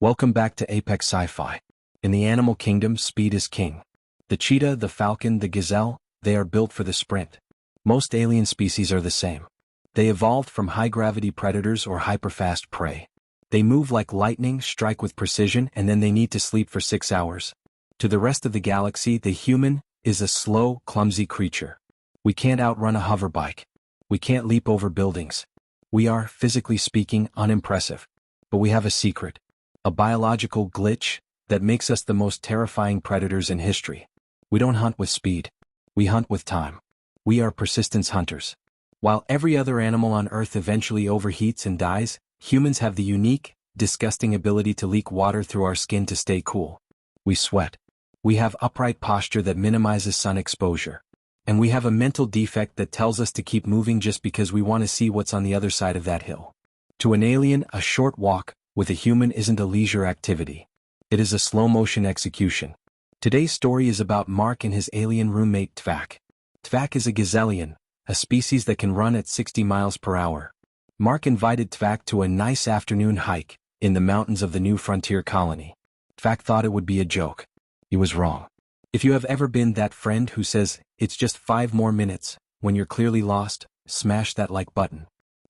Welcome back to Apex Sci-Fi. In the animal kingdom, speed is king. The cheetah, the falcon, the gazelle, they are built for the sprint. Most alien species are the same. They evolved from high-gravity predators or hyperfast prey. They move like lightning, strike with precision, and then they need to sleep for 6 hours. To the rest of the galaxy, the human is a slow, clumsy creature. We can't outrun a hoverbike. We can't leap over buildings. We are, physically speaking, unimpressive. But we have a secret. A biological glitch that makes us the most terrifying predators in history. We don't hunt with speed. We hunt with time. We are persistence hunters. While every other animal on Earth eventually overheats and dies, humans have the unique, disgusting ability to leak water through our skin to stay cool. We sweat. We have upright posture that minimizes sun exposure. And we have a mental defect that tells us to keep moving just because we want to see what's on the other side of that hill. To an alien, a short walk with a human isn't a leisure activity. It is a slow-motion execution. Today's story is about Mark and his alien roommate Tvak. Tvak is a gazellian, a species that can run at 60 miles per hour. Mark invited Tvak to a nice afternoon hike in the mountains of the new frontier colony. Tvak thought it would be a joke. He was wrong. If you have ever been that friend who says, "It's just 5 more minutes," when you're clearly lost, smash that like button.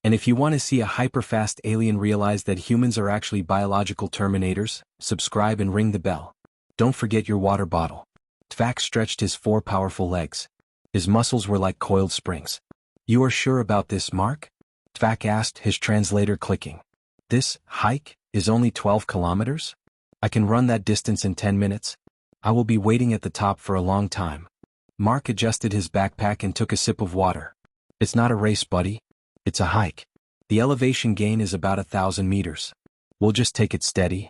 And if you want to see a hyper-fast alien realize that humans are actually biological terminators, subscribe and ring the bell. Don't forget your water bottle. Tvak stretched his 4 powerful legs. His muscles were like coiled springs. "You are sure about this, Mark?" Tvak asked, his translator clicking. "This hike is only 12 kilometers? I can run that distance in 10 minutes. I will be waiting at the top for a long time." Mark adjusted his backpack and took a sip of water. "It's not a race, buddy. It's a hike. The elevation gain is about 1,000 meters. We'll just take it steady."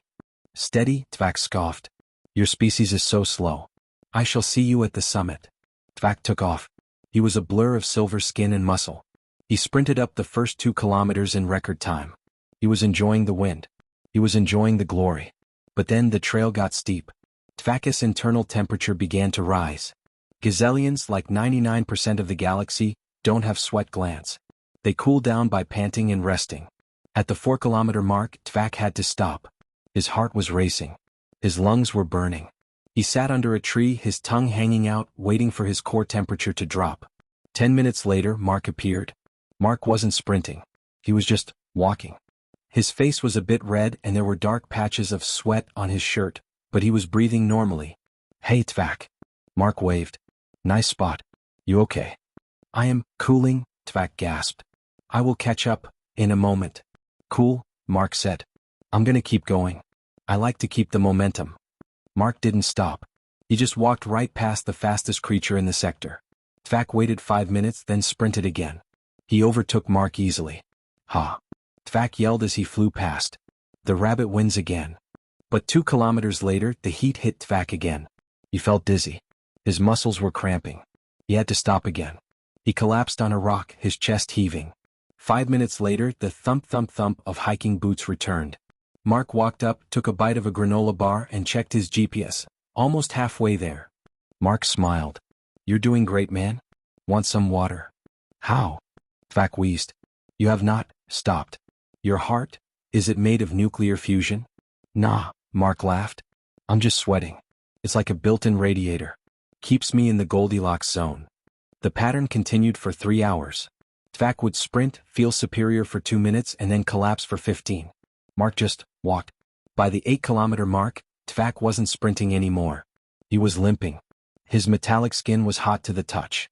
"Steady?" Tvak scoffed. "Your species is so slow. I shall see you at the summit." Tvak took off. He was a blur of silver skin and muscle. He sprinted up the first 2 kilometers in record time. He was enjoying the wind. He was enjoying the glory. But then the trail got steep. Tvak's internal temperature began to rise. Gazellians, like 99% of the galaxy, don't have sweat glands. They cool down by panting and resting. At the 4-kilometer mark, Tvak had to stop. His heart was racing. His lungs were burning. He sat under a tree, his tongue hanging out, waiting for his core temperature to drop. 10 minutes later, Mark appeared. Mark wasn't sprinting. He was just walking. His face was a bit red and there were dark patches of sweat on his shirt, but he was breathing normally. "Hey, Tvak." Mark waved. "Nice spot. You okay?" "I am cooling," Tvak gasped. "I will catch up in a moment." "Cool," Mark said. "I'm gonna keep going. I like to keep the momentum." Mark didn't stop. He just walked right past the fastest creature in the sector. Tvak waited 5 minutes, then sprinted again. He overtook Mark easily. "Ha!" Tvak yelled as he flew past. "The rabbit wins again." But 2 kilometers later, the heat hit Tvak again. He felt dizzy. His muscles were cramping. He had to stop again. He collapsed on a rock, his chest heaving. 5 minutes later, the thump-thump-thump of hiking boots returned. Mark walked up, took a bite of a granola bar and checked his GPS. Almost halfway there. Mark smiled. "You're doing great, man. Want some water?" "How?" Tvak wheezed. "You have not stopped. Your heart, is it made of nuclear fusion?" "Nah," Mark laughed. "I'm just sweating. It's like a built-in radiator. Keeps me in the Goldilocks zone." The pattern continued for 3 hours. Tvak would sprint, feel superior for 2 minutes and then collapse for 15. Mark just walked. By the 8-kilometer mark, Tvak wasn't sprinting anymore. He was limping. His metallic skin was hot to the touch.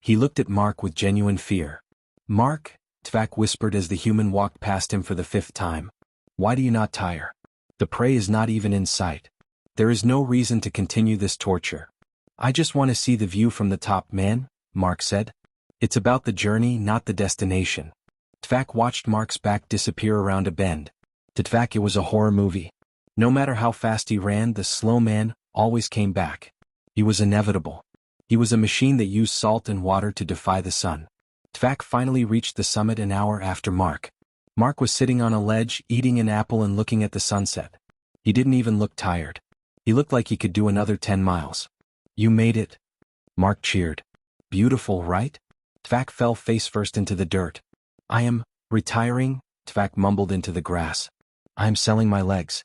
He looked at Mark with genuine fear. "Mark," Tvak whispered as the human walked past him for the 5th time. "Why do you not tire? The prey is not even in sight. There is no reason to continue this torture." "I just want to see the view from the top, man," Mark said. "It's about the journey, not the destination." Tvak watched Mark's back disappear around a bend. To Tvak it was a horror movie. No matter how fast he ran, the slow man always came back. He was inevitable. He was a machine that used salt and water to defy the sun. Tvak finally reached the summit an hour after Mark. Mark was sitting on a ledge, eating an apple and looking at the sunset. He didn't even look tired. He looked like he could do another 10 miles. "You made it." Mark cheered. "Beautiful, right?" Tvak fell face first into the dirt. "I am retiring," Tvak mumbled into the grass. "I am selling my legs."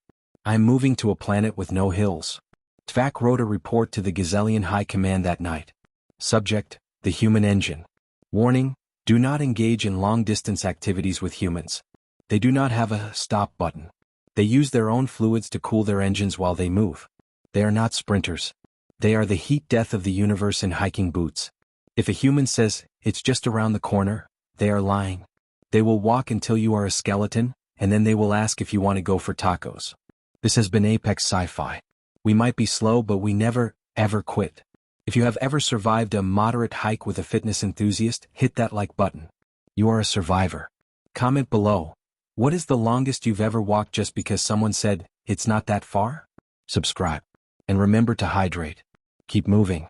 I am moving to a planet with no hills. TVAC wrote a report to the Gazelian High Command that night. Subject, the human engine. Warning, do not engage in long-distance activities with humans. They do not have a stop button. They use their own fluids to cool their engines while they move. They are not sprinters. They are the heat death of the universe in hiking boots. If a human says, it's just around the corner, they are lying. They will walk until you are a skeleton, and then they will ask if you want to go for tacos. This has been Apex Sci-Fi. We might be slow, but we never, ever quit. If you have ever survived a moderate hike with a fitness enthusiast, hit that like button. You are a survivor. Comment below. What is the longest you've ever walked just because someone said, it's not that far? Subscribe. And remember to hydrate. Keep moving.